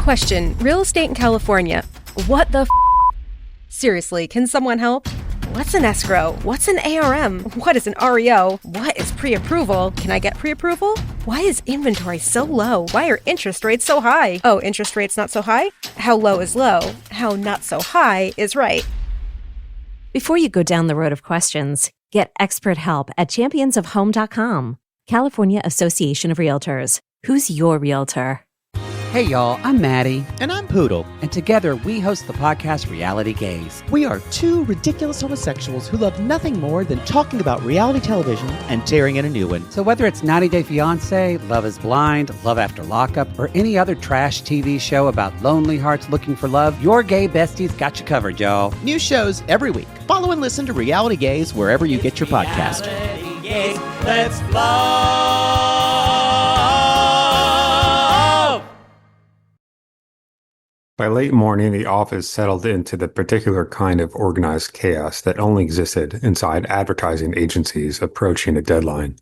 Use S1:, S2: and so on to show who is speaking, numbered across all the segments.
S1: Question, real estate in California. What the Seriously, can someone help? What's an escrow? What's an ARM? What is an REO? What is pre-approval? Can I get pre-approval? Why is inventory so low? Why are interest rates so high? Oh, interest rates not so high? How low is low? How not so high is right.
S2: Before you go down the road of questions, get expert help at championsofhome.com. California Association of Realtors. Who's your realtor?
S3: Hey y'all, I'm Maddie.
S4: And I'm Poodle.
S3: And together we host the podcast Reality Gaze.
S4: We are two ridiculous homosexuals who love nothing more than talking about reality television and tearing in a new one.
S3: So whether it's 90 Day Fiancé, Love is Blind, Love After Lockup, or any other trash TV show about lonely hearts looking for love, your gay besties got you covered, y'all.
S4: New shows every week. Follow and listen to Reality Gaze wherever you get your podcast.
S5: Reality Gaze, let's love!
S6: By late morning, the office settled into the particular kind of organized chaos that only existed inside advertising agencies approaching a deadline.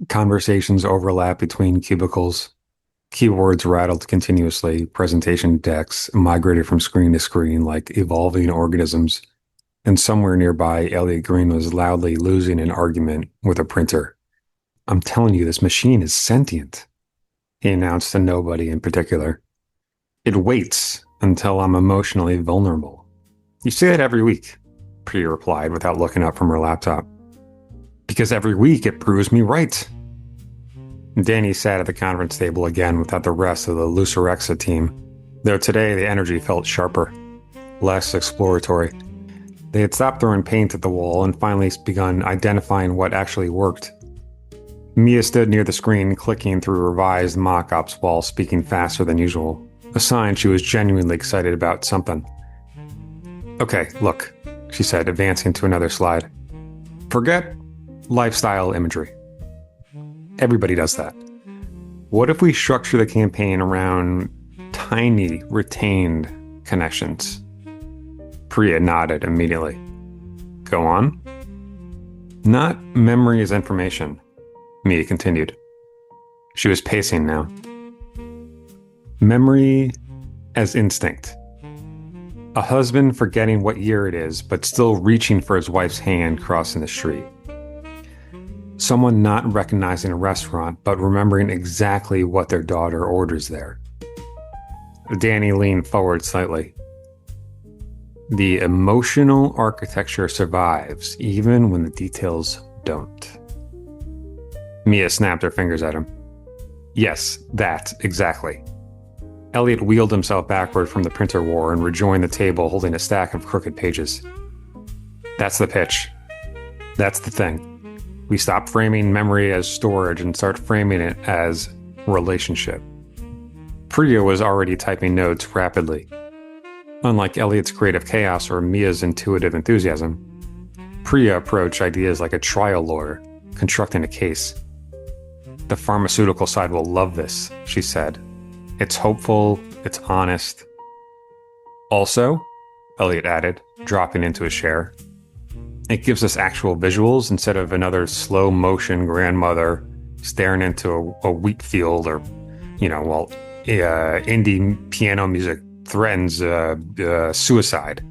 S6: Conversations overlapped between cubicles. Keyboards rattled continuously. Presentation decks migrated from screen to screen like evolving organisms. And somewhere nearby, Elliot Green was loudly losing an argument with a printer. "I'm telling you, this machine is sentient," he announced to nobody in particular. "It waits until I'm emotionally vulnerable." "You say that every week," Priya replied without looking up from her laptop. "Because every week it proves me right." Danny sat at the conference table again without the rest of the Lucerexa team, though today the energy felt sharper, less exploratory. They had stopped throwing paint at the wall and finally begun identifying what actually worked. Mia stood near the screen, clicking through revised mock-ups while speaking faster than usual. A sign she was genuinely excited about something. "Okay, look," she said, advancing to another slide. "Forget lifestyle imagery. Everybody does that. What if we structure the campaign around tiny, retained connections?" Priya nodded immediately. "Go on." "Not memory as information," Mia continued. She was pacing now. "Memory as instinct. A husband forgetting what year it is, but still reaching for his wife's hand crossing the street. Someone not recognizing a restaurant, but remembering exactly what their daughter orders there." Danny leaned forward slightly. "The emotional architecture survives, even when the details don't." Mia snapped her fingers at him. "Yes, that, exactly." Elliot wheeled himself backward from the printer war and rejoined the table holding a stack of crooked pages. "That's the pitch. That's the thing. We stop framing memory as storage and start framing it as relationship." Priya was already typing notes rapidly. Unlike Elliot's creative chaos or Mia's intuitive enthusiasm, Priya approached ideas like a trial lawyer, constructing a case. "The pharmaceutical side will love this," she said. "It's hopeful, it's honest." "Also," Elliot added, dropping into a chair, "it gives us actual visuals instead of another slow-motion grandmother staring into a wheat field or, while indie piano music threatens suicide."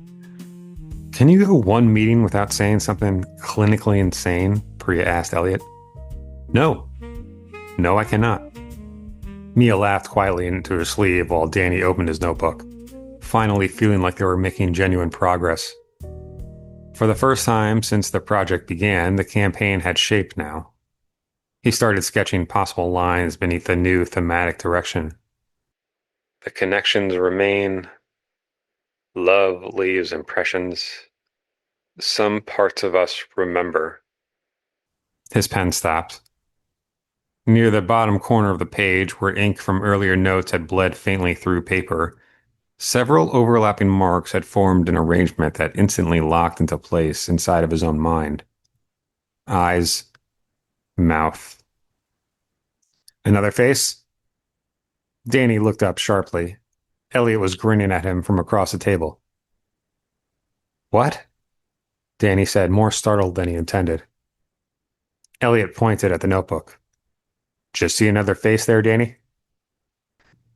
S6: "Can you go one meeting without saying something clinically insane?" Priya asked Elliot. No, I cannot." Mia laughed quietly into her sleeve while Danny opened his notebook, finally feeling like they were making genuine progress. For the first time since the project began, the campaign had shape now. He started sketching possible lines beneath the new thematic direction. "The connections remain. Love leaves impressions. Some parts of us remember." His pen stopped. Near the bottom corner of the page, where ink from earlier notes had bled faintly through paper, several overlapping marks had formed an arrangement that instantly locked into place inside of his own mind. Eyes, mouth. "Another face?" Danny looked up sharply. Elliot was grinning at him from across the table. "What?" Danny said, more startled than he intended. Elliot pointed at the notebook. "Just see another face there, Danny?"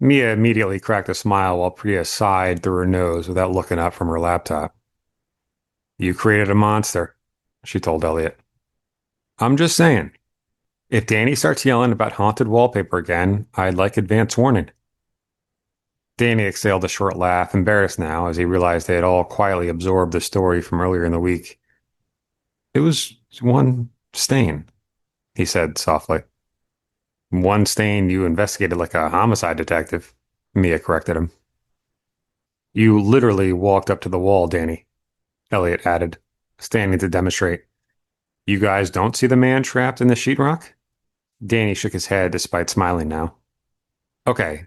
S6: Mia immediately cracked a smile while Priya sighed through her nose without looking up from her laptop. You created a monster, she told Elliot. I'm just saying, if Danny starts yelling about haunted wallpaper again, I'd like advance warning. Danny exhaled a short laugh, embarrassed now, as he realized they had all quietly absorbed the story from earlier in the week. It was one stain, he said softly. One stain you investigated like a homicide detective, Mia corrected him. You literally walked up to the wall, Danny, Elliot added, standing to demonstrate. You guys don't see the man trapped in the sheetrock? Danny shook his head despite smiling now. Okay,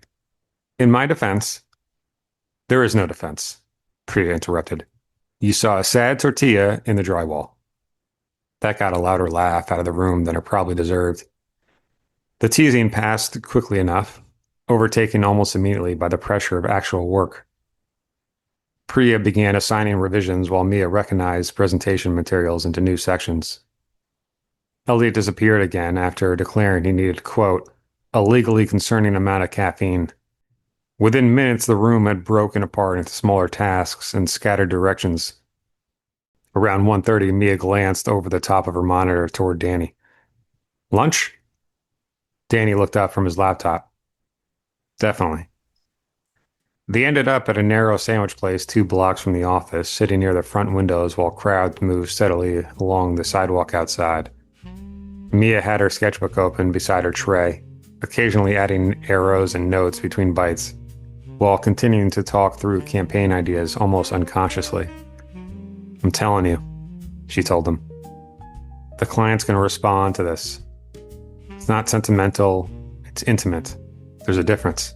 S6: in my defense, there is no defense, Priya interrupted. You saw a sad tortilla in the drywall. That got a louder laugh out of the room than it probably deserved. The teasing passed quickly enough, overtaken almost immediately by the pressure of actual work. Priya began assigning revisions while Mia recognized presentation materials into new sections. Elliot disappeared again after declaring he needed, quote, a legally concerning amount of caffeine. Within minutes, the room had broken apart into smaller tasks and scattered directions. Around 1:30, Mia glanced over the top of her monitor toward Danny. Lunch? Danny looked up from his laptop. Definitely. They ended up at a narrow sandwich place 2 blocks from the office, sitting near the front windows while crowds moved steadily along the sidewalk outside. Mia had her sketchbook open beside her tray, occasionally adding arrows and notes between bites, while continuing to talk through campaign ideas almost unconsciously. I'm telling you, she told him. The client's going to respond to this. It's not sentimental, it's intimate. There's a difference.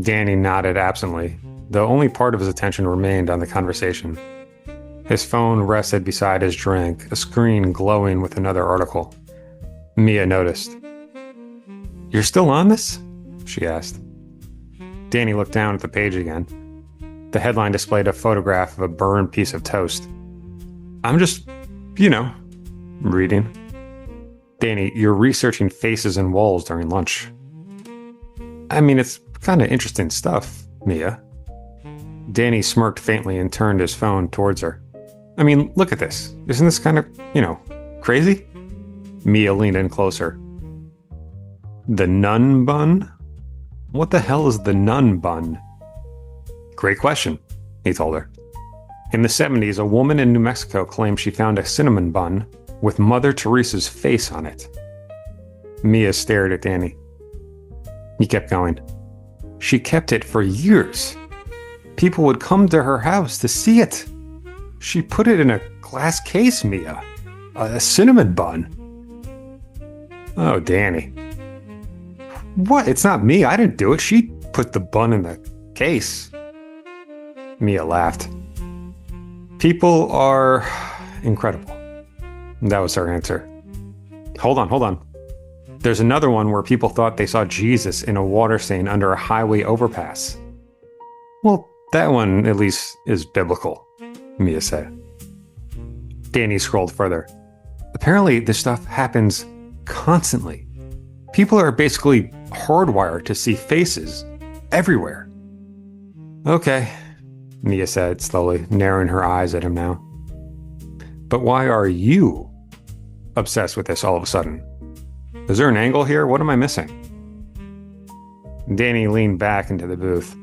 S6: Danny nodded absently, though only part of his attention remained on the conversation. His phone rested beside his drink, a screen glowing with another article. Mia noticed. You're still on this? She asked. Danny looked down at the page again. The headline displayed a photograph of a burned piece of toast. I'm just, reading. Danny, you're researching faces and walls during lunch. I mean, it's kind of interesting stuff, Mia. Danny smirked faintly and turned his phone towards her. I mean, look at this. Isn't this kind of, crazy? Mia leaned in closer. The nun bun? What the hell is the nun bun? Great question, he told her. In the 70s, a woman in New Mexico claimed she found a cinnamon bun with Mother Teresa's face on it. Mia stared at Danny. He kept going. She kept it for years. People would come to her house to see it. She put it in a glass case, Mia. A cinnamon bun. Oh, Danny. What? It's not me. I didn't do it. She put the bun in the case. Mia laughed. People are incredible. That was her answer. Hold on. There's another one where people thought they saw Jesus in a water stain under a highway overpass. Well, that one at least is biblical, Mia said. Danny scrolled further. Apparently, this stuff happens constantly. People are basically hardwired to see faces everywhere. Okay, Mia said, slowly, narrowing her eyes at him now. But why are you obsessed with this all of a sudden? Is there an angle here? What am I missing? Danny leaned back into the booth.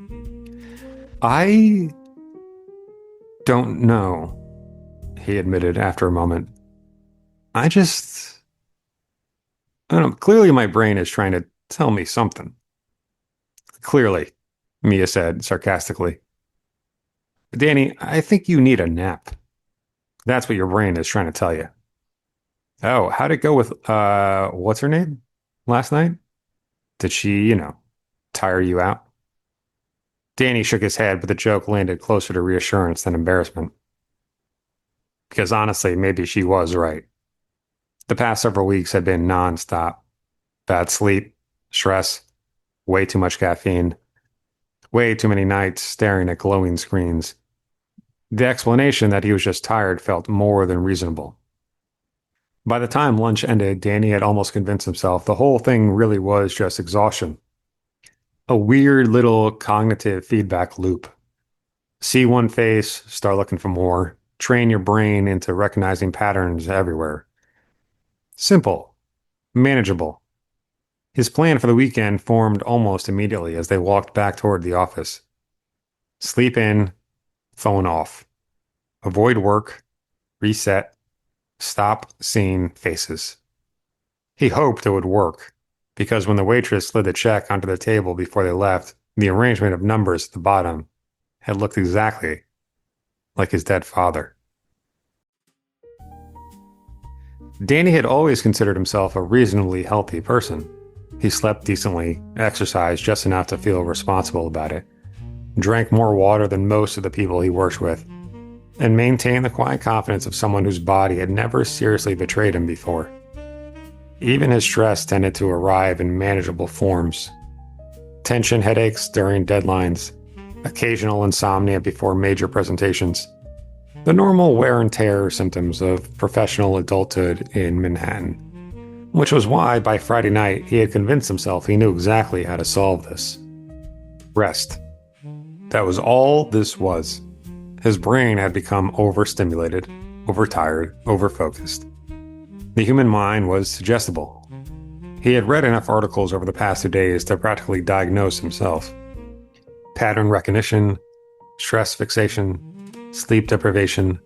S6: I don't know, he admitted after a moment. I don't know. Clearly my brain is trying to tell me something. Clearly, Mia said sarcastically. Danny, I think you need a nap. That's what your brain is trying to tell you. Oh, how'd it go with, what's her name last night? Did she, tire you out? Danny shook his head, but the joke landed closer to reassurance than embarrassment. Because honestly, maybe she was right. The past several weeks had been nonstop. Bad sleep, stress, way too much caffeine, way too many nights staring at glowing screens. The explanation that he was just tired felt more than reasonable. By the time lunch ended, Danny had almost convinced himself the whole thing really was just exhaustion. A weird little cognitive feedback loop. See one face, start looking for more. Train your brain into recognizing patterns everywhere. Simple, manageable. His plan for the weekend formed almost immediately as they walked back toward the office. Sleep in, phone off. Avoid work, reset, stop seeing faces. He hoped it would work, because when the waitress slid the check onto the table before they left, the arrangement of numbers at the bottom had looked exactly like his dead father. Danny had always considered himself a reasonably healthy person. He slept decently, exercised just enough to feel responsible about it, drank more water than most of the people he worked with, and maintained the quiet confidence of someone whose body had never seriously betrayed him before. Even his stress tended to arrive in manageable forms. Tension headaches during deadlines, occasional insomnia before major presentations, the normal wear and tear symptoms of professional adulthood in Manhattan. Which was why, by Friday night, he had convinced himself he knew exactly how to solve this. Rest. That was all this was. His brain had become overstimulated, overtired, overfocused. The human mind was suggestible. He had read enough articles over the past 2 days to practically diagnose himself. Pattern recognition, stress fixation, sleep deprivation.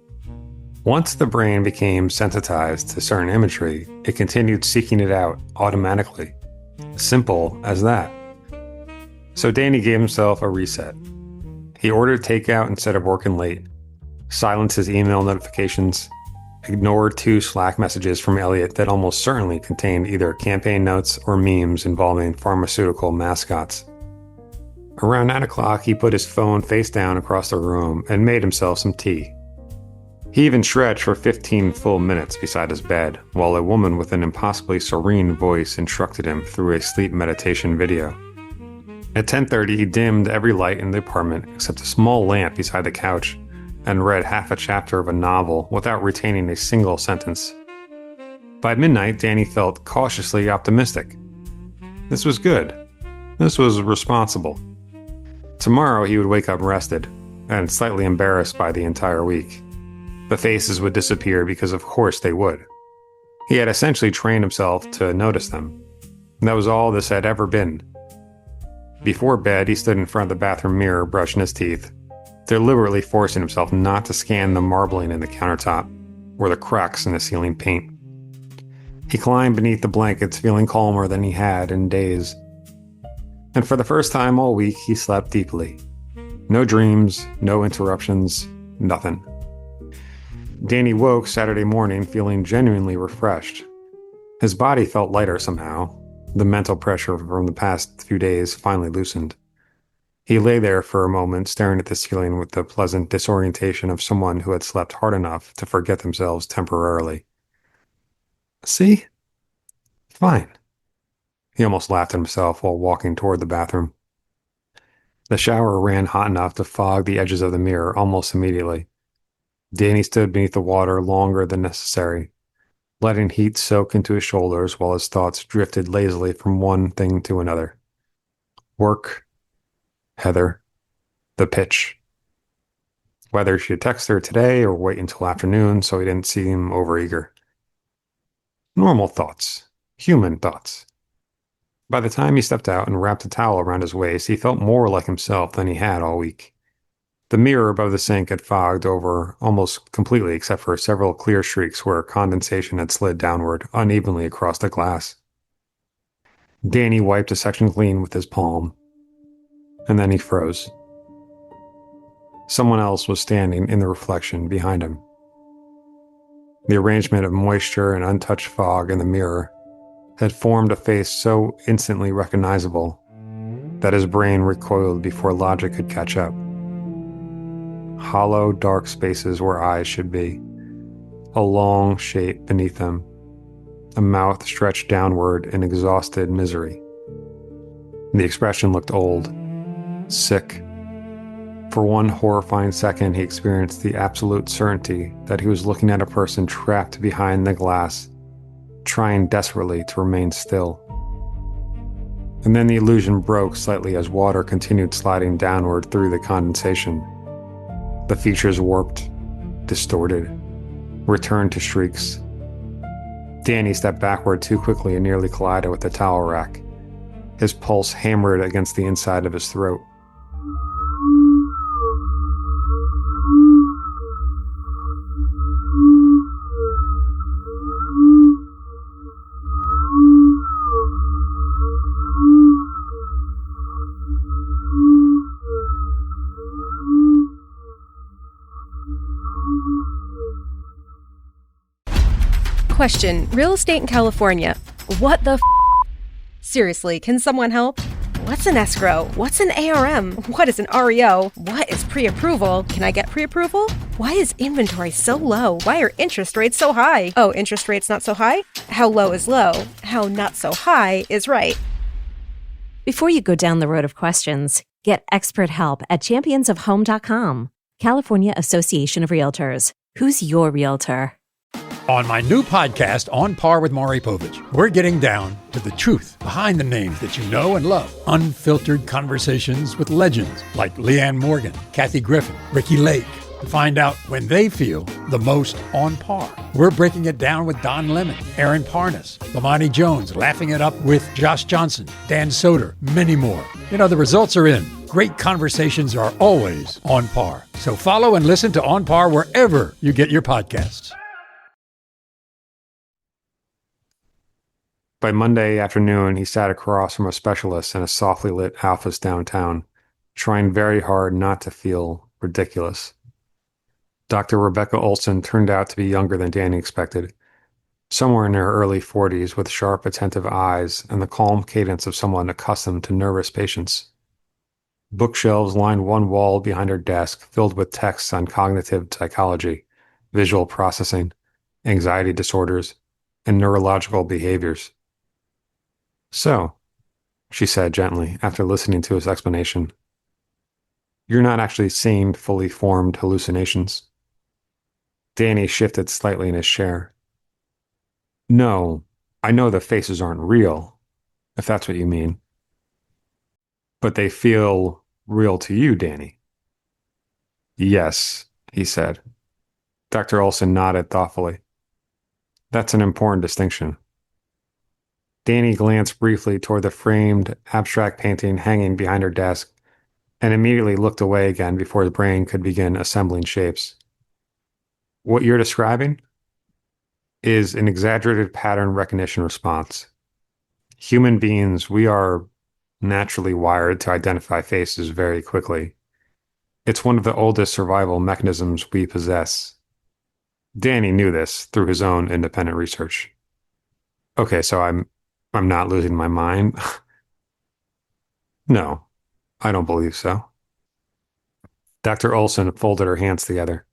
S6: Once the brain became sensitized to certain imagery, it continued seeking it out automatically. Simple as that. So Danny gave himself a reset. He ordered takeout instead of working late, silenced his email notifications, ignored 2 Slack messages from Elliot that almost certainly contained either campaign notes or memes involving pharmaceutical mascots. Around 9 o'clock, he put his phone face down across the room and made himself some tea. He even stretched for 15 full minutes beside his bed, while a woman with an impossibly serene voice instructed him through a sleep meditation video. At 10:30, he dimmed every light in the apartment except a small lamp beside the couch and read half a chapter of a novel without retaining a single sentence. By midnight, Danny felt cautiously optimistic. This was good. This was responsible. Tomorrow he would wake up rested and slightly embarrassed by the entire week. The faces would disappear because of course they would. He had essentially trained himself to notice them. That was all this had ever been. Before bed, he stood in front of the bathroom mirror brushing his teeth, deliberately forcing himself not to scan the marbling in the countertop or the cracks in the ceiling paint. He climbed beneath the blankets, feeling calmer than he had in days. And for the first time all week, he slept deeply. No dreams, no interruptions, nothing. Danny woke Saturday morning feeling genuinely refreshed. His body felt lighter somehow. The mental pressure from the past few days finally loosened. He lay there for a moment, staring at the ceiling with the pleasant disorientation of someone who had slept hard enough to forget themselves temporarily. See? Fine. He almost laughed at himself while walking toward the bathroom. The shower ran hot enough to fog the edges of the mirror almost immediately. Danny stood beneath the water longer than necessary, letting heat soak into his shoulders while his thoughts drifted lazily from one thing to another. Work, Heather, the pitch. Whether she should text her today or wait until afternoon so he didn't seem overeager. Normal thoughts. Human thoughts. By the time he stepped out and wrapped a towel around his waist, he felt more like himself than he had all week. The mirror above the sink had fogged over almost completely except for several clear streaks where condensation had slid downward unevenly across the glass. Danny wiped a section clean with his palm, and then he froze. Someone else was standing in the reflection behind him. The arrangement of moisture and untouched fog in the mirror had formed a face so instantly recognizable that his brain recoiled before logic could catch up. Hollow, dark spaces where eyes should be, a long shape beneath them, a mouth stretched downward in exhausted misery. The expression looked old, sick. For one horrifying second, he experienced the absolute certainty that he was looking at a person trapped behind the glass, trying desperately to remain still. And then the illusion broke slightly as water continued sliding downward through the condensation. The features warped, distorted, returned to streaks. Danny stepped backward too quickly and nearly collided with the towel rack. His pulse hammered against the inside of his throat.
S1: Question: real estate in California. What the Seriously, can someone help? What's an escrow? What's an ARM? What is an REO? What is pre-approval? Can I get pre-approval? Why is inventory so low? Why are interest rates so high? Oh, interest rates not so high? How low is low? How not so high is right.
S2: Before you go down the road of questions, get expert help at championsofhome.com. California Association of Realtors. Who's your realtor?
S7: On my new podcast, On Par with Maury Povich, we're getting down to the truth behind the names that you know and love. Unfiltered conversations with legends like Leanne Morgan, Kathy Griffin, Ricky Lake, to find out when they feel the most on par. We're breaking it down with Don Lemon, Aaron Parnas, Lamani Jones, laughing it up with Josh Johnson, Dan Soder, many more. You know, the results are in. Great conversations are always on par. So follow and listen to On Par wherever you get your podcasts.
S6: By Monday afternoon, he sat across from a specialist in a softly lit office downtown, trying very hard not to feel ridiculous. Dr. Rebecca Olson turned out to be younger than Danny expected, somewhere in her early 40s with sharp, attentive eyes and the calm cadence of someone accustomed to nervous patients. Bookshelves lined one wall behind her desk, filled with texts on cognitive psychology, visual processing, anxiety disorders, and neurological behaviors. So, she said gently, after listening to his explanation, you're not actually seeing fully formed hallucinations. Danny shifted slightly in his chair. No, I know the faces aren't real, if that's what you mean. But they feel real to you, Danny. Yes, he said. Dr. Olson nodded thoughtfully. That's an important distinction. Danny glanced briefly toward the framed, abstract painting hanging behind her desk and immediately looked away again before his brain could begin assembling shapes. What you're describing is an exaggerated pattern recognition response. Human beings, we are naturally wired to identify faces very quickly. It's one of the oldest survival mechanisms we possess. Danny knew this through his own independent research. Okay, so I'm not losing my mind. No, I don't believe so. Dr. Olson folded her hands together.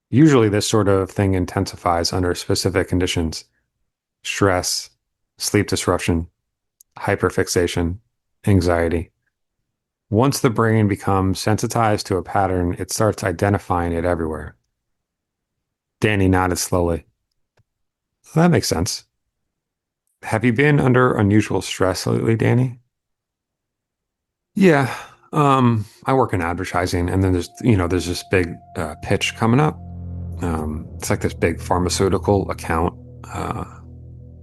S6: Usually this sort of thing intensifies under specific conditions. Stress, sleep disruption, hyperfixation, anxiety. Once the brain becomes sensitized to a pattern, it starts identifying it everywhere. Danny nodded slowly. That makes sense. Have you been under unusual stress lately, Danny? Yeah, I work in advertising, and then there's this big pitch coming up. It's like this big pharmaceutical account,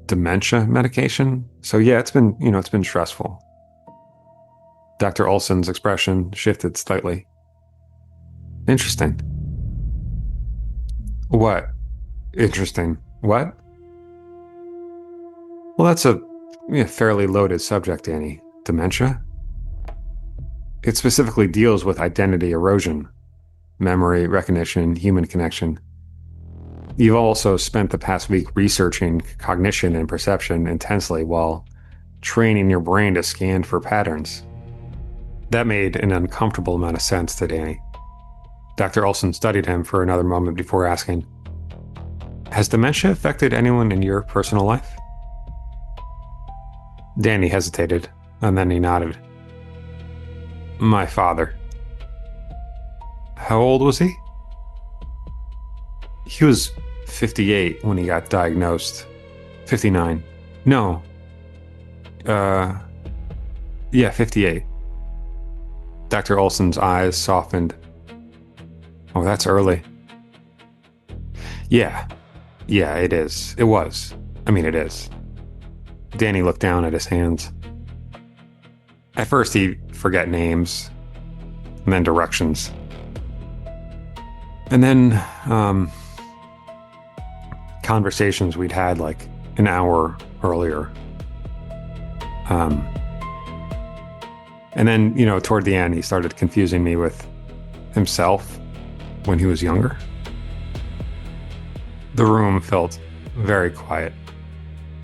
S6: dementia medication. So yeah, it's been stressful. Dr. Olson's expression shifted slightly. Interesting. What? Interesting. What? Well, that's a fairly loaded subject, Danny. Dementia? It specifically deals with identity erosion, memory, recognition, human connection. You've also spent the past week researching cognition and perception intensely while training your brain to scan for patterns. That made an uncomfortable amount of sense to Danny. Dr. Olson studied him for another moment before asking, has dementia affected anyone in your personal life? Danny hesitated, and then he nodded. My father. How old was he? He was 58 when he got diagnosed. 59. No. Yeah, 58. Dr. Olson's eyes softened. Oh, that's early. Yeah, it is. It was. I mean, it is. Danny looked down at his hands. At first, he'd forget names, and then directions. And then, conversations we'd had like an hour earlier. And then, toward the end, he started confusing me with himself when he was younger. The room felt very quiet.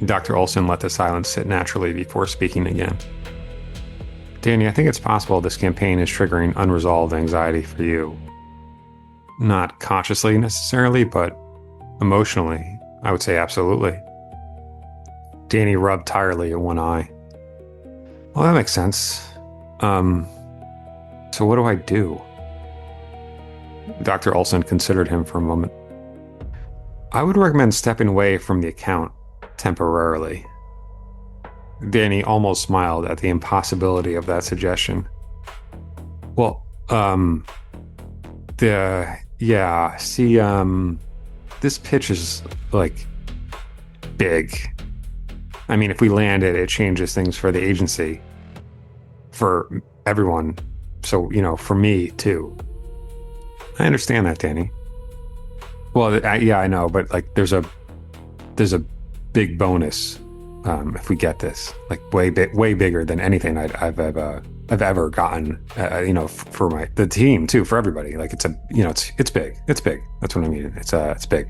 S6: Dr. Olson let the silence sit naturally before speaking again. Danny, I think it's possible this campaign is triggering unresolved anxiety for you. Not consciously necessarily, but emotionally, I would say absolutely. Danny rubbed tiredly at one eye. Well, that makes sense. So what do I do? Dr. Olson considered him for a moment. I would recommend stepping away from the account temporarily. Danny almost smiled at the impossibility of that suggestion. Well, this pitch is, like, big. I mean, if we land it, it changes things for the agency. For everyone. So, for me, too. I understand that, Danny. Well, I know, but, like, there's a big bonus if we get this. Like, way bigger than anything I've ever gotten, for the team, too, for everybody. Like, it's big. It's big. That's what I mean. It's big.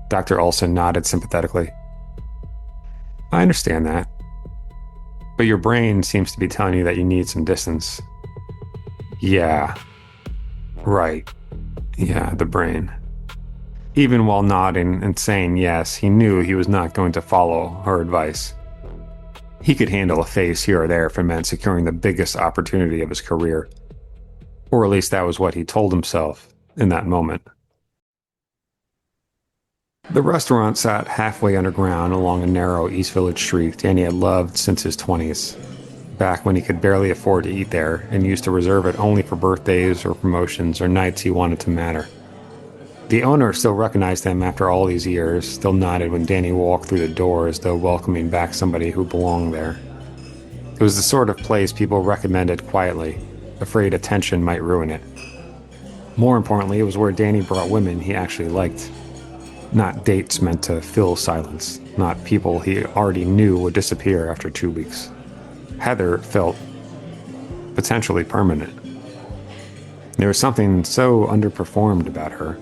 S6: Dr. Olson nodded sympathetically. I understand that. But your brain seems to be telling you that you need some distance. Yeah. Right. Yeah, the brain. Even while nodding and saying yes, he knew he was not going to follow her advice. He could handle a face here or there if it meant securing the biggest opportunity of his career. Or at least that was what he told himself in that moment. The restaurant sat halfway underground along a narrow East Village street Danny had loved since his 20s, back when he could barely afford to eat there and used to reserve it only for birthdays or promotions or nights he wanted to matter. The owner still recognized him after all these years, still nodded when Danny walked through the door as though welcoming back somebody who belonged there. It was the sort of place people recommended quietly, afraid attention might ruin it. More importantly, it was where Danny brought women he actually liked. Not dates meant to fill silence, not people he already knew would disappear after 2 weeks. Heather felt potentially permanent. There was something so underperformed about her.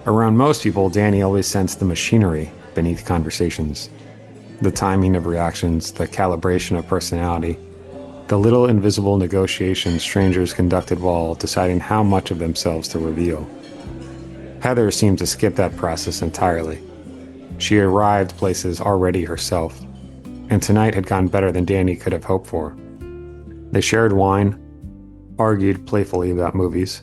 S6: Around most people, Danny always sensed the machinery beneath conversations. The timing of reactions, the calibration of personality, the little invisible negotiations strangers conducted while deciding how much of themselves to reveal. Heather seemed to skip that process entirely. She arrived places already herself, and tonight had gone better than Danny could have hoped for. They shared wine, argued playfully about movies.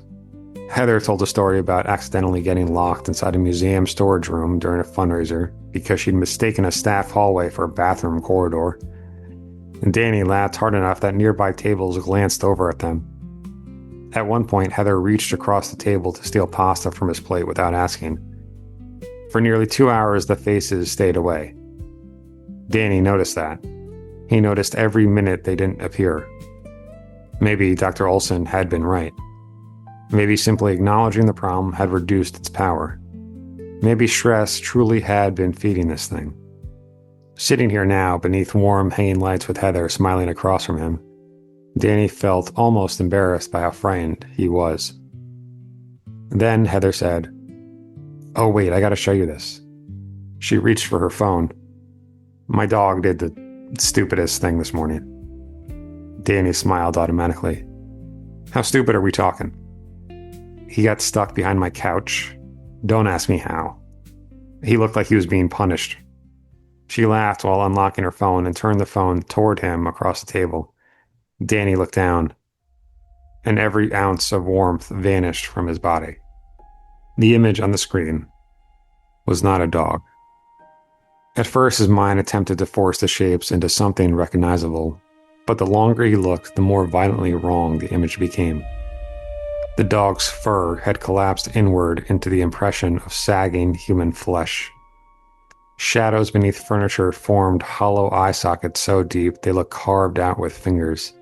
S6: Heather told a story about accidentally getting locked inside a museum storage room during a fundraiser because she'd mistaken a staff hallway for a bathroom corridor. And Danny laughed hard enough that nearby tables glanced over at them. At one point, Heather reached across the table to steal pasta from his plate without asking. For nearly 2 hours, the faces stayed away. Danny noticed that. He noticed every minute they didn't appear. Maybe Dr. Olson had been right. Maybe simply acknowledging the problem had reduced its power. Maybe stress truly had been feeding this thing. Sitting here now, beneath warm, hanging lights with Heather smiling across from him, Danny felt almost embarrassed by how frightened he was. Then Heather said, "Oh wait, I gotta show you this." She reached for her phone. "My dog did the stupidest thing this morning." Danny smiled automatically. "How stupid are we talking?" "He got stuck behind my couch. Don't ask me how. He looked like he was being punished." She laughed while unlocking her phone and turned the phone toward him across the table. Danny looked down, and every ounce of warmth vanished from his body. The image on the screen was not a dog. At first, his mind attempted to force the shapes into something recognizable, But the longer he looked, the more violently wrong the image became. The dog's fur had collapsed inward into the impression of sagging human flesh. Shadows beneath furniture formed hollow eye sockets so deep they looked carved out with fingers.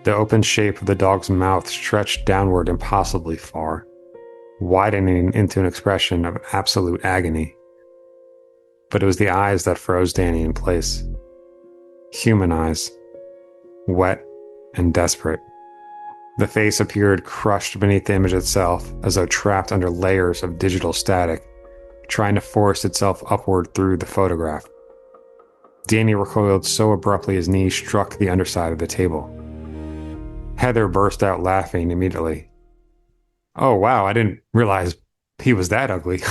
S6: The open shape of the dog's mouth stretched downward impossibly far, widening into an expression of absolute agony. But it was the eyes that froze Danny in place. Human eyes, wet and desperate. The face appeared crushed beneath the image itself, as though trapped under layers of digital static, trying to force itself upward through the photograph. Danny recoiled so abruptly his knee struck the underside of the table. Heather burst out laughing immediately. "Oh wow, I didn't realize he was that ugly."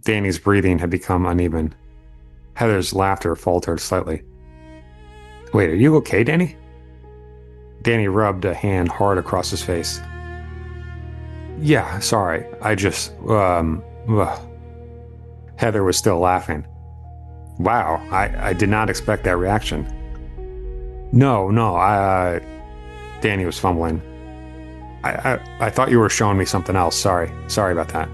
S6: Danny's breathing had become uneven. Heather's laughter faltered slightly. "Wait, are you okay, Danny?" Danny rubbed a hand hard across his face. "Yeah, sorry, I just, Heather was still laughing. "Wow, I did not expect that reaction." No, Danny was fumbling. I thought you were showing me something else, sorry about that."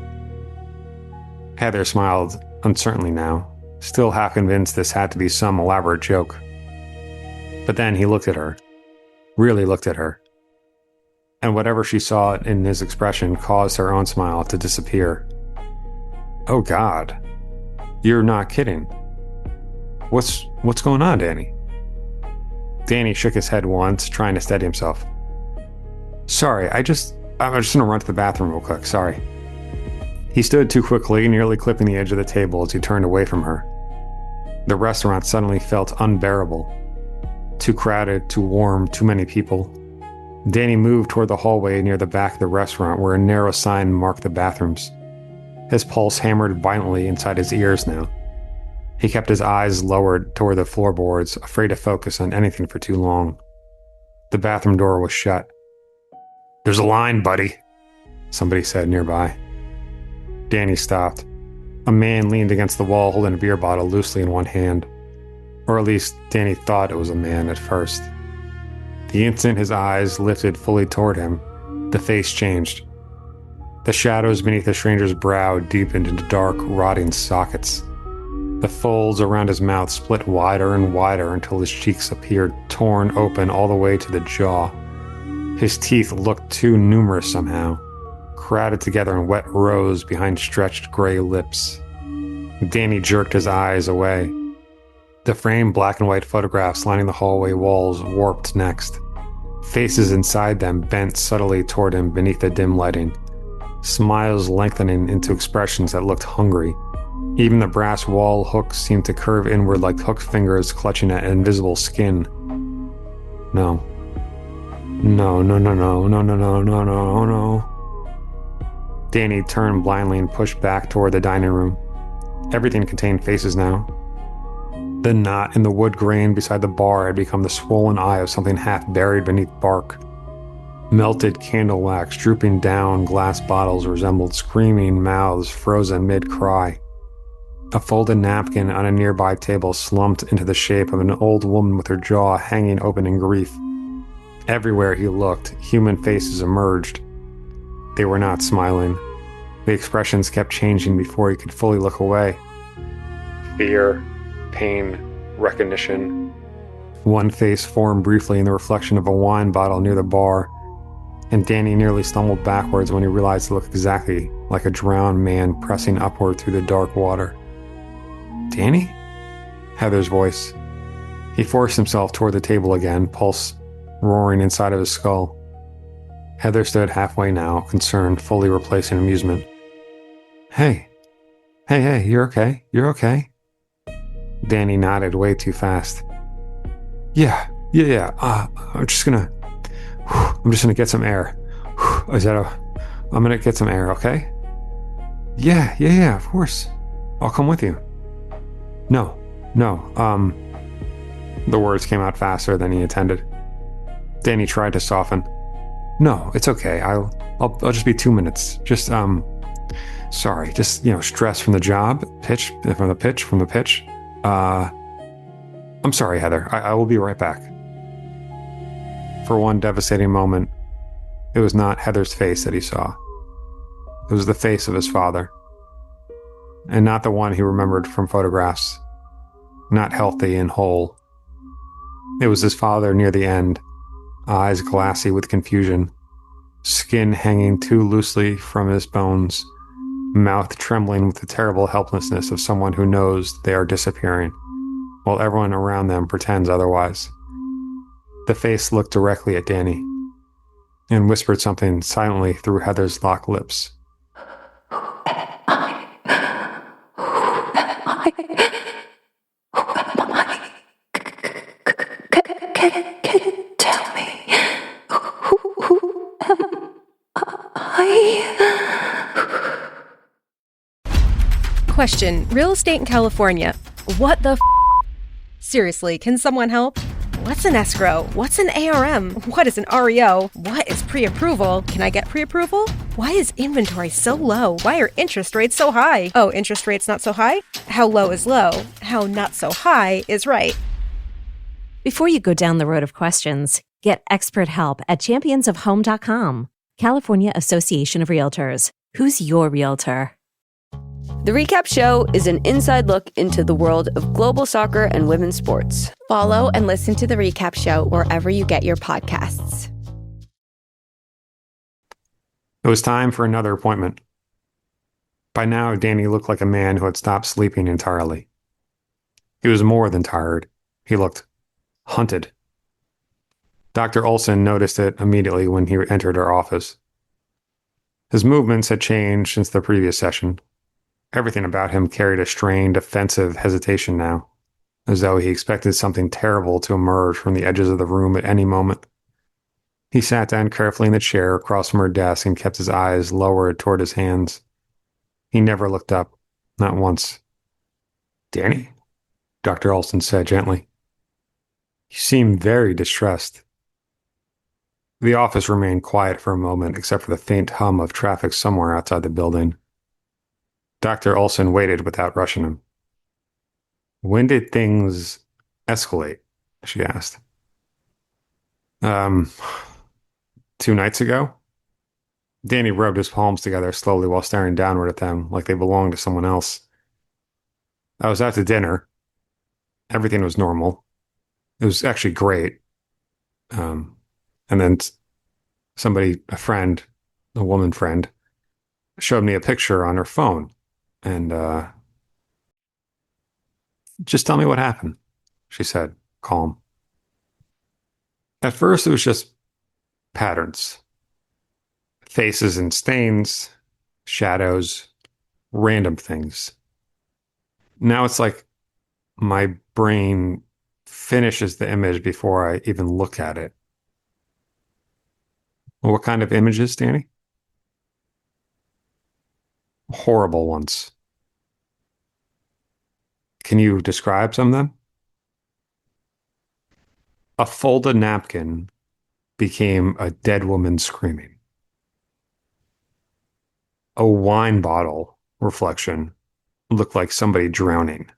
S6: Heather smiled uncertainly now, still half convinced this had to be some elaborate joke. But then he looked at her. Really looked at her. And whatever she saw in his expression caused her own smile to disappear. "Oh God, you're not kidding. What's going on, Danny?" Danny shook his head once, trying to steady himself. "Sorry, I'm just gonna run to the bathroom real quick, sorry." He stood too quickly, nearly clipping the edge of the table as he turned away from her. The restaurant suddenly felt unbearable. Too crowded, too warm, too many people. Danny moved toward the hallway near the back of the restaurant where a narrow sign marked the bathrooms. His pulse hammered violently inside his ears now. He kept his eyes lowered toward the floorboards, afraid to focus on anything for too long. The bathroom door was shut. "There's a line, buddy," somebody said nearby. Danny stopped. A man leaned against the wall holding a beer bottle loosely in one hand. Or at least Danny thought it was a man at first. The instant his eyes lifted fully toward him, the face changed. The shadows beneath the stranger's brow deepened into dark, rotting sockets. The folds around his mouth split wider and wider until his cheeks appeared torn open all the way to the jaw. His teeth looked too numerous somehow, crowded together in wet rows behind stretched gray lips. Danny jerked his eyes away. The framed black and white photographs lining the hallway walls warped next. Faces inside them bent subtly toward him beneath the dim lighting, smiles lengthening into expressions that looked hungry. Even the brass wall hooks seemed to curve inward like hooked fingers clutching at invisible skin. No. Danny turned blindly and pushed back toward the dining room. Everything contained faces now. The knot in the wood grain beside the bar had become the swollen eye of something half buried beneath bark. Melted candle wax drooping down glass bottles resembled screaming mouths frozen mid-cry. A folded napkin on a nearby table slumped into the shape of an old woman with her jaw hanging open in grief. Everywhere he looked, human faces emerged. They were not smiling. The expressions kept changing before he could fully look away. Fear, pain, recognition. One face formed briefly in the reflection of a wine bottle near the bar, and Danny nearly stumbled backwards when he realized it looked exactly like a drowned man pressing upward through the dark water. "Danny?" Heather's voice. He forced himself toward the table again, pulse roaring inside of his skull. Heather stood halfway now, concern fully replacing amusement. Hey, you're okay? You're okay?" Danny nodded way too fast. Yeah. I'm just gonna get some air. I'm gonna get some air, okay? Yeah, of course. I'll come with you. No. The words came out faster than he intended. Danny tried to soften. "No, it's okay. I'll just be 2 minutes. Just, sorry. Just, stress from the job, from the pitch. I'm sorry, Heather. I will be right back. For one devastating moment, it was not Heather's face that he saw. It was the face of his father. And not the one he remembered from photographs. Not healthy and whole. It was his father near the end, eyes glassy with confusion, skin hanging too loosely from his bones, mouth trembling with the terrible helplessness of someone who knows they are disappearing, while everyone around them pretends otherwise. The face looked directly at Danny and whispered something silently through Heather's locked lips.
S8: Can you tell me who am I?
S1: Question: real estate in California. What the Seriously, can someone help? What's an escrow? What's an ARM? What is an REO? What is pre-approval? Can I get pre-approval? Why is inventory so low? Why are interest rates so high? Oh, interest rates not so high? How low is low? How not so high is right?
S2: Before you go down the road of questions, get expert help at championsofhome.com. California Association of Realtors. Who's your realtor?
S9: The Recap Show is an inside look into the world of global soccer and women's sports.
S10: Follow and listen to The Recap Show wherever you get your podcasts.
S6: It was time for another appointment. By now, Danny looked like a man who had stopped sleeping entirely. He was more than tired. He looked hunted. Dr. Olson noticed it immediately when he entered our office. His movements had changed since the previous session. Everything about him carried a strained, defensive hesitation now, as though he expected something terrible to emerge from the edges of the room at any moment. He sat down carefully in the chair across from her desk and kept his eyes lowered toward his hands. He never looked up, not once. "Danny?" Dr. Olson said gently. "You seem very distressed." The office remained quiet for a moment, except for the faint hum of traffic somewhere outside the building. Dr. Olson waited without rushing him. "When did things escalate?" she asked. 2 nights ago?" Danny rubbed his palms together slowly while staring downward at them like they belonged to someone else. "I was out to dinner. Everything was normal. It was actually great. And then somebody, a friend, a woman friend, showed me a picture on her phone. And just tell me what happened," she said, calm. "At first, it was just patterns. Faces and stains, shadows, random things. Now it's like my brain finishes the image before I even look at it." "What kind of images, Danny?" "Horrible ones." "Can you describe some of them?" A folded napkin became a dead woman screaming. A wine bottle reflection looked like somebody drowning.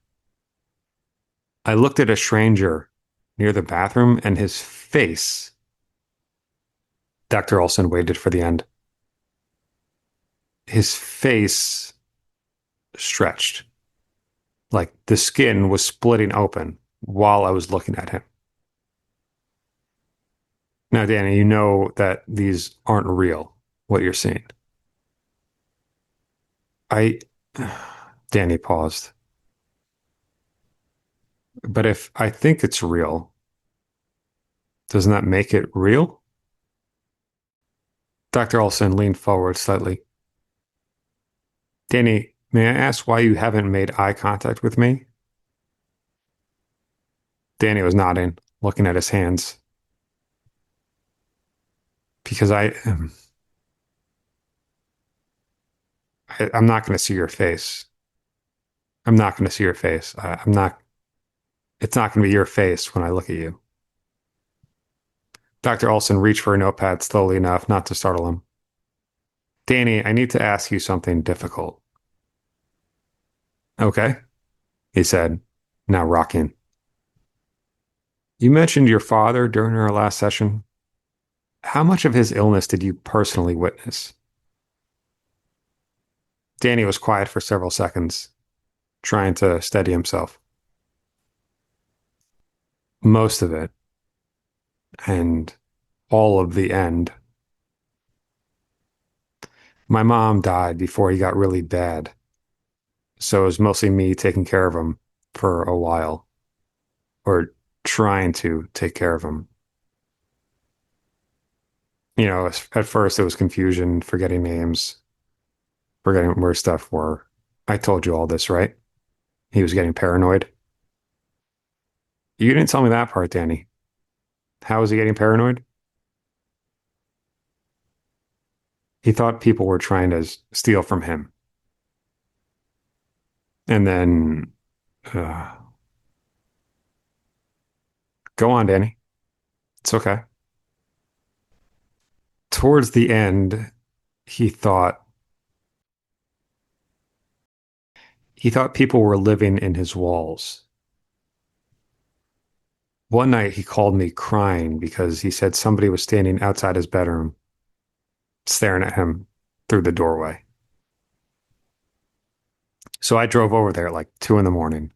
S6: I looked at a stranger near the bathroom and his face. Dr. Olson waited for the end. His face stretched, like the skin was splitting open while I was looking at him. Now, Danny, you know that these aren't real, what you're seeing. Danny paused. "But if I think it's real, doesn't that make it real?" Dr. Olson leaned forward slightly. "Danny, may I ask why you haven't made eye contact with me?" Danny was nodding, looking at his hands. "Because I'm not going to see your face. I'm not going to see your face. It's not going to be your face when I look at you." Dr. Olson reached for a notepad slowly enough not to startle him. "Danny, I need to ask you something difficult." "Okay," he said, now rocking. You mentioned your father during our last session. How much of his illness did you personally witness? Danny was quiet for several seconds, trying to steady himself. Most of it, and all of the end. My mom died before he got really bad, so it was mostly me taking care of him for a while, or trying to take care of him. At first it was confusion, forgetting names, forgetting where stuff were. I told you all this, right? He was getting paranoid. You didn't tell me that part, Danny. How was he getting paranoid? He thought people were trying to steal from him. And then, uh, go on, Danny. It's okay. Towards the end, he thought people were living in his walls. One night he called me crying because he said somebody was standing outside his bedroom, staring at him through the doorway. So I drove over there at like 2 a.m.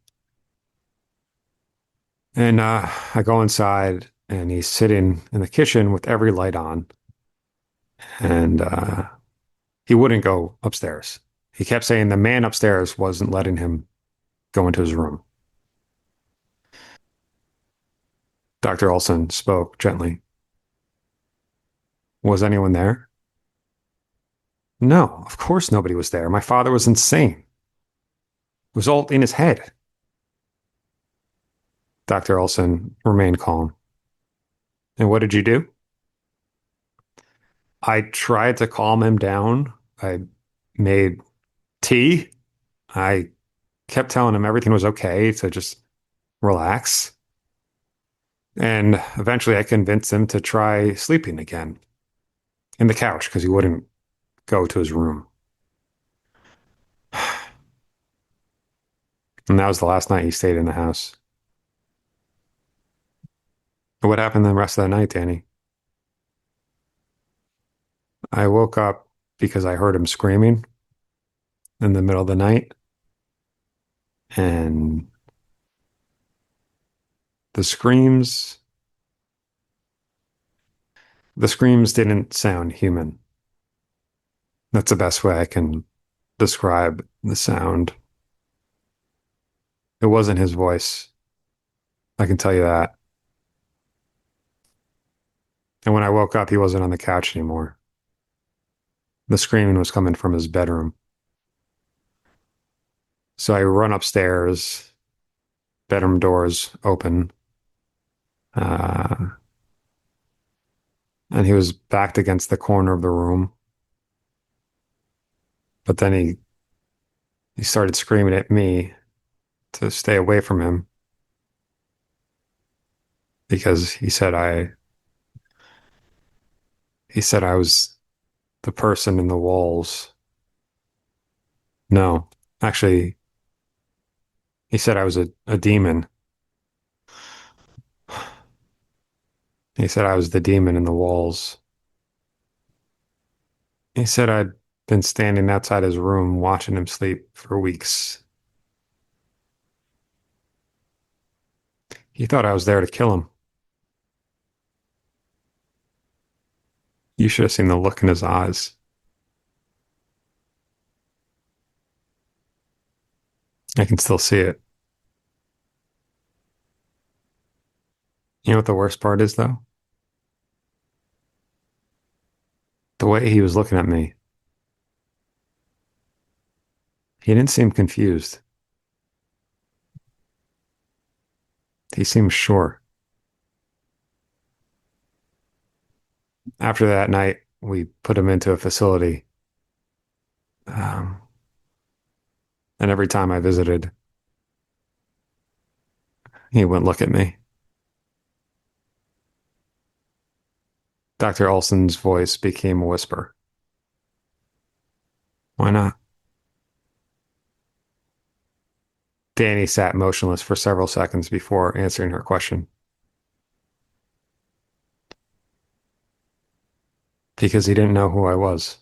S6: And I go inside and he's sitting in the kitchen with every light on. And he wouldn't go upstairs. He kept saying the man upstairs wasn't letting him go into his room. Dr. Olson spoke gently. Was anyone there? No, of course nobody was there. My father was insane. It was all in his head. Dr. Olson remained calm. And what did you do? I tried to calm him down. I made tea. I kept telling him everything was okay, to just relax. And eventually I convinced him to try sleeping again in the couch because he wouldn't go to his room. And that was the last night he stayed in the house. But what happened the rest of the night, Danny? I woke up because I heard him screaming in the middle of the night. And the screams didn't sound human. That's the best way I can describe the sound. It wasn't his voice. I can tell you that. And when I woke up, he wasn't on the couch anymore. The screaming was coming from his bedroom. So I run upstairs, bedroom doors open, and he was backed against the corner of the room. But then he started screaming at me to stay away from him because he said I was the person in the walls. No, actually, he said I was a demon. He said I was the demon in the walls. He said I'd been standing outside his room watching him sleep for weeks. He thought I was there to kill him. You should have seen the look in his eyes. I can still see it. You know what the worst part is, though? The way he was looking at me. He didn't seem confused. He seemed sure. After that night, we put him into a facility. And every time I visited, he wouldn't look at me. Dr. Olson's voice became a whisper. Why not? Danny sat motionless for several seconds before answering her question. Because he didn't know who I was.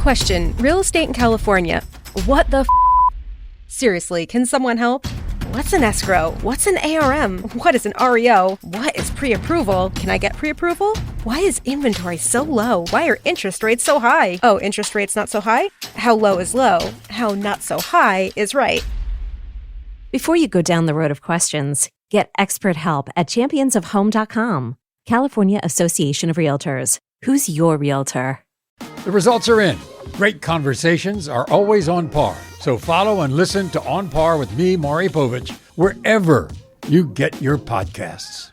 S1: Question, real estate in California. What the Seriously, can someone help? What's an escrow? What's an ARM? What is an REO? What is pre-approval? Can I get pre-approval? Why is inventory so low? Why are interest rates so high? Oh, interest rates not so high? How low is low? How not so high is right.
S2: Before you go down the road of questions, get expert help at championsofhome.com. California Association of Realtors. Who's your realtor?
S7: The results are in. Great conversations are always on par. So follow and listen to On Par with me, Maury Povich, wherever you get your podcasts.